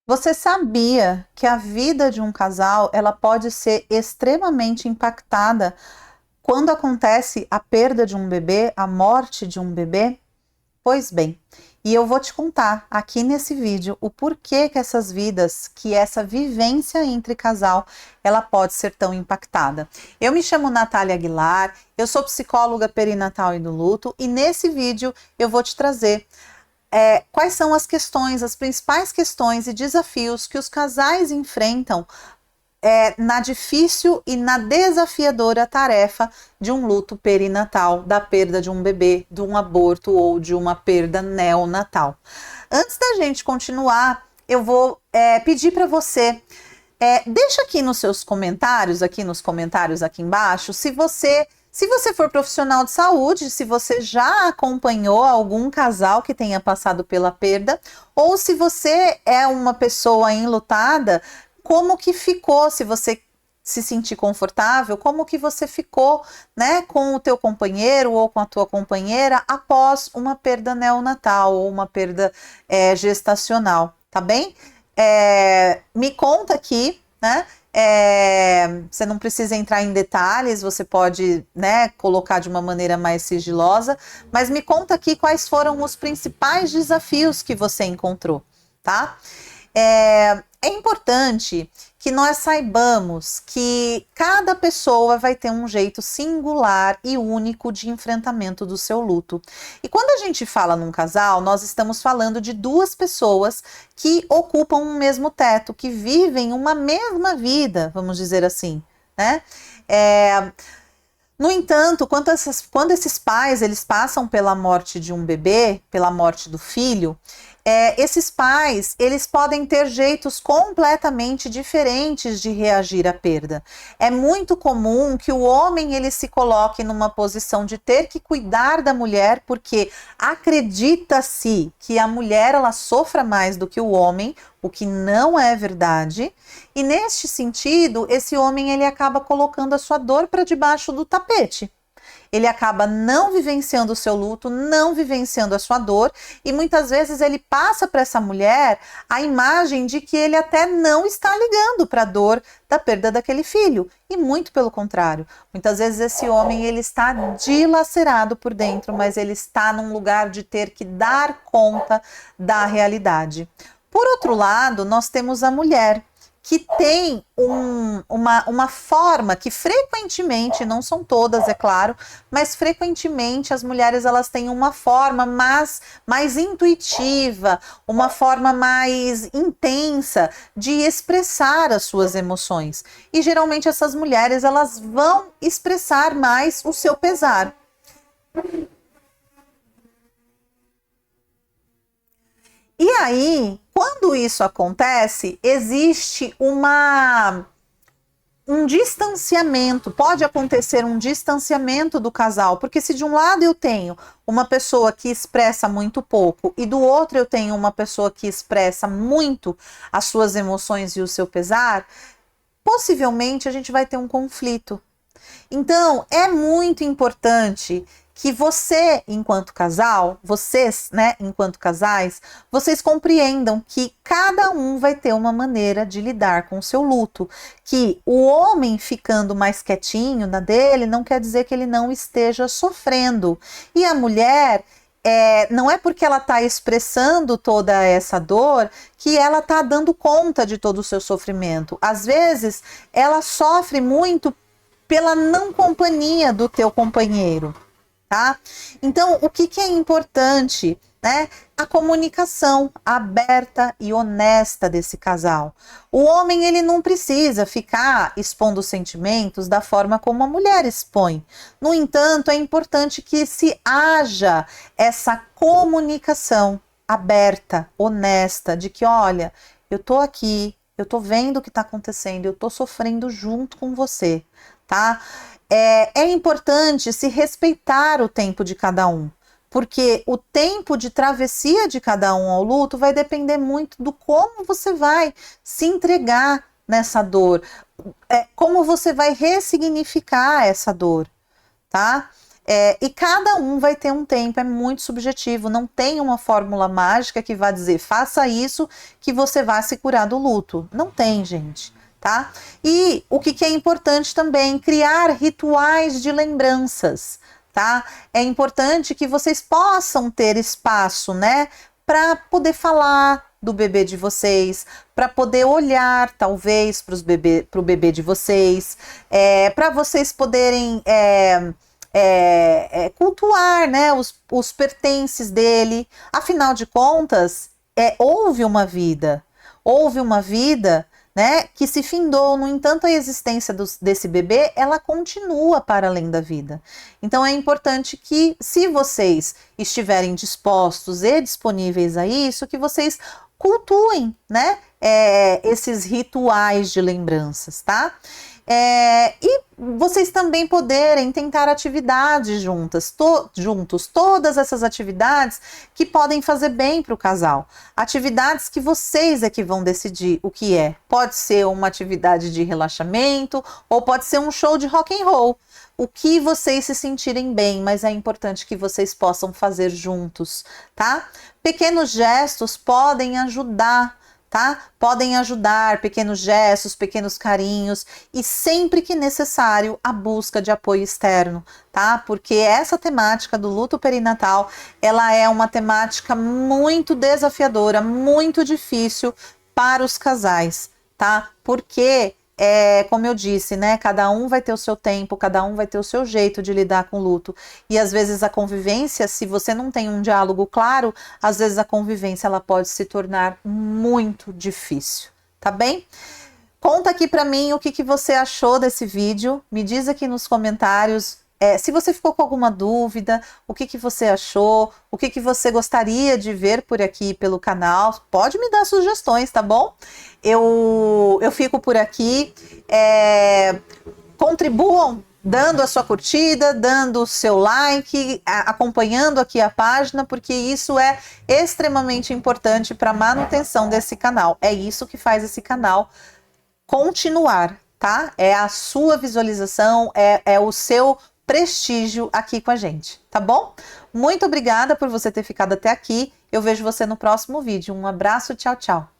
Você sabia que a vida de um casal, ela pode ser extremamente impactada quando acontece a perda de um bebê, a morte de um bebê? Pois bem, e eu vou te contar aqui nesse vídeo o porquê que essas vidas, que essa vivência entre casal, ela pode ser tão impactada. Eu me chamo Natália Aguilar, eu sou psicóloga perinatal e do luto, e nesse vídeo eu vou te trazer quais são as questões, as principais questões e desafios que os casais enfrentam na difícil e na desafiadora tarefa de um luto perinatal, da perda de um bebê, de um aborto ou de uma perda neonatal. Antes da gente continuar, eu vou pedir para você deixa aqui nos seus comentários, aqui nos comentários aqui embaixo, se você for profissional de saúde, se você já acompanhou algum casal que tenha passado pela perda, ou se você é uma pessoa enlutada, como que ficou, se você se sentir confortável, como que você ficou, né, com o teu companheiro ou com a tua companheira após uma perda neonatal ou uma perda gestacional, tá bem? Me conta aqui, né? Você não precisa entrar em detalhes, você pode, né, colocar de uma maneira mais sigilosa, mas me conta aqui quais foram os principais desafios que você encontrou, tá? É importante que nós saibamos que cada pessoa vai ter um jeito singular e único de enfrentamento do seu luto. E quando a gente fala num casal, nós estamos falando de duas pessoas que ocupam um mesmo teto, que vivem uma mesma vida, vamos dizer assim, né? No entanto, quando esses pais eles passam pela morte de um bebê, pela morte do filho, esses pais eles podem ter jeitos completamente diferentes de reagir à perda. É muito comum que o homem ele se coloque numa posição de ter que cuidar da mulher, porque acredita-se que a mulher ela sofra mais do que o homem, o que não é verdade. E neste sentido, esse homem ele acaba colocando a sua dor para debaixo do tapete. Ele acaba não vivenciando o seu luto, não vivenciando a sua dor, e muitas vezes ele passa para essa mulher a imagem de que ele até não está ligando para a dor da perda daquele filho, e muito pelo contrário. Muitas vezes esse homem ele está dilacerado por dentro, mas ele está num lugar de ter que dar conta da realidade. Por outro lado, nós temos a mulher, que tem uma forma que frequentemente, não são todas, é claro, mas frequentemente as mulheres elas têm uma forma mais intuitiva, uma forma mais intensa de expressar as suas emoções. E geralmente essas mulheres elas vão expressar mais o seu pesar. E aí, quando isso acontece, existe um distanciamento, pode acontecer um distanciamento do casal, porque se de um lado eu tenho uma pessoa que expressa muito pouco e do outro eu tenho uma pessoa que expressa muito as suas emoções e o seu pesar, possivelmente a gente vai ter um conflito. Então, é muito importante que você, enquanto casal, vocês, né, enquanto casais, vocês compreendam que cada um vai ter uma maneira de lidar com o seu luto. Que o homem ficando mais quietinho na dele não quer dizer que ele não esteja sofrendo. E a mulher. Não é porque ela está expressando toda essa dor que ela está dando conta de todo o seu sofrimento. Às vezes, ela sofre muito pela não companhia do teu companheiro, tá? Então, o que é importante, né? A comunicação aberta e honesta desse casal. O homem, ele não precisa ficar expondo os sentimentos da forma como a mulher expõe. No entanto, é importante que se haja essa comunicação aberta, honesta, de que, olha, eu tô aqui, eu tô vendo o que tá acontecendo, eu tô sofrendo junto com você, tá? É importante se respeitar o tempo de cada um, porque o tempo de travessia de cada um ao luto vai depender muito do como você vai se entregar nessa dor, como você vai ressignificar essa dor, tá? E cada um vai ter um tempo, é muito subjetivo, não tem uma fórmula mágica que vai dizer, faça isso que você vai se curar do luto. Não tem, gente, tá? E o que é importante também, criar rituais de lembranças, tá? É importante que vocês possam ter espaço, né, para poder falar do bebê de vocês, para poder olhar, talvez, para o bebê de vocês, para vocês poderem cultuar, né, os pertences dele. Afinal de contas, houve uma vida, né, que se findou. No entanto, a existência desse bebê, ela continua para além da vida. Então é importante que, se vocês estiverem dispostos e disponíveis a isso, que vocês cultuem, né, esses rituais de lembranças, tá? E vocês também poderem tentar atividades juntos, todas essas atividades que podem fazer bem para o casal. Atividades que vocês é que vão decidir o que é. Pode ser uma atividade de relaxamento ou pode ser um show de rock and roll. O que vocês se sentirem bem, mas é importante que vocês possam fazer juntos, tá? Pequenos gestos podem ajudar, tá? Podem ajudar, pequenos gestos, pequenos carinhos e sempre que necessário a busca de apoio externo, tá? Porque essa temática do luto perinatal, ela é uma temática muito desafiadora, muito difícil para os casais, tá? Porque como eu disse, né? Cada um vai ter o seu tempo, cada um vai ter o seu jeito de lidar com o luto. E às vezes a convivência, se você não tem um diálogo claro, às vezes a convivência ela pode se tornar muito difícil, tá bem? Conta aqui pra mim o que você achou desse vídeo, me diz aqui nos comentários. Se você ficou com alguma dúvida, o que você achou, o que você gostaria de ver por aqui pelo canal, pode me dar sugestões, tá bom? Eu fico por aqui, contribuam dando a sua curtida, dando o seu like, acompanhando aqui a página, porque isso é extremamente importante para a manutenção desse canal. É isso que faz esse canal continuar, tá? É a sua visualização, é o seu prestígio aqui com a gente, tá bom? Muito obrigada por você ter ficado até aqui. Eu vejo você no próximo vídeo. Um abraço, tchau, tchau.